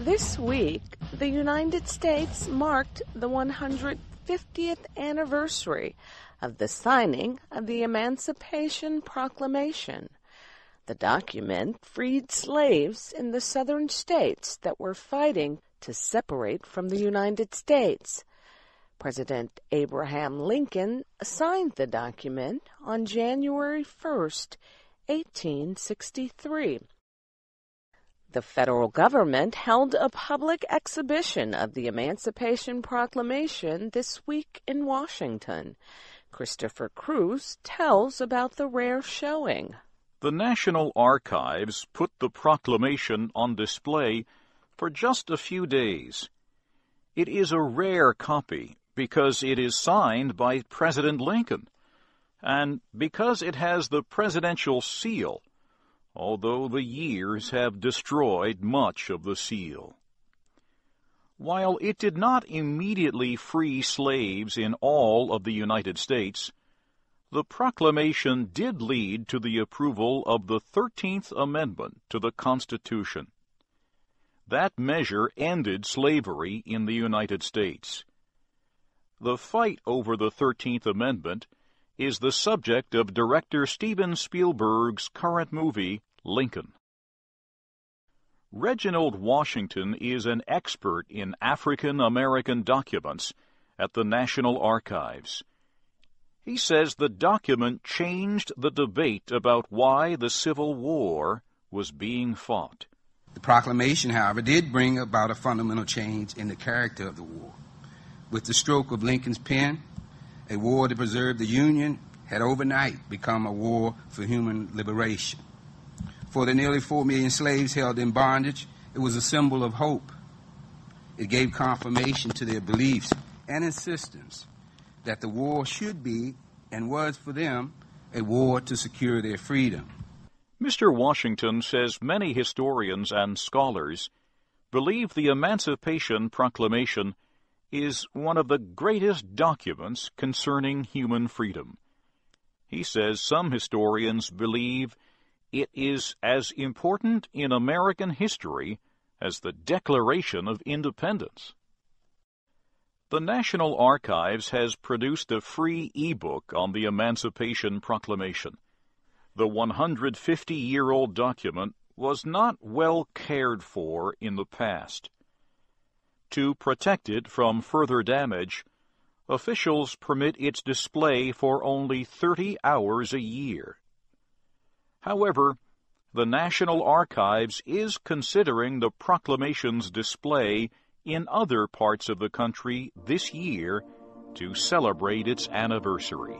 This week, the United States marked the 150th anniversary of the signing of the Emancipation Proclamation. The document freed slaves in the southern states that were fighting to separate from the United States. President Abraham Lincoln signed the document on January 1st, 1863. The federal government held a public exhibition of the Emancipation Proclamation this week in Washington. Christopher Cruz tells about the rare showing. The National Archives put the proclamation on display for just a few days. It is a rare copy because it is signed by President Lincoln, and because it has the presidential seal, although the years have destroyed much of the seal. While it did not immediately free slaves in all of the United States, the proclamation did lead to the approval of the 13th Amendment to the Constitution. That measure ended slavery in the United States. The fight over the 13th Amendment is the subject of director Steven Spielberg's current movie, Lincoln. Reginald Washington is an expert in African American documents at the National Archives. He says the document changed the debate about why the Civil War was being fought. The proclamation, however, did bring about a fundamental change in the character of the war. With the stroke of Lincoln's pen, a war to preserve the Union had overnight become a war for human liberation. For the nearly 4 million slaves held in bondage, it was a symbol of hope. It gave confirmation to their beliefs and insistence that the war should be, and was for them, a war to secure their freedom. Mr. Washington says many historians and scholars believe the Emancipation Proclamation is one of the greatest documents concerning human freedom. He says some historians believe it is as important in American history as the Declaration of Independence. The National Archives has produced a free e-book on the Emancipation Proclamation. The 150-year-old document was not well cared for in the past. To protect it from further damage, officials permit its display for only 30 hours a year. However, the National Archives is considering the proclamation's display in other parts of the country this year to celebrate its anniversary.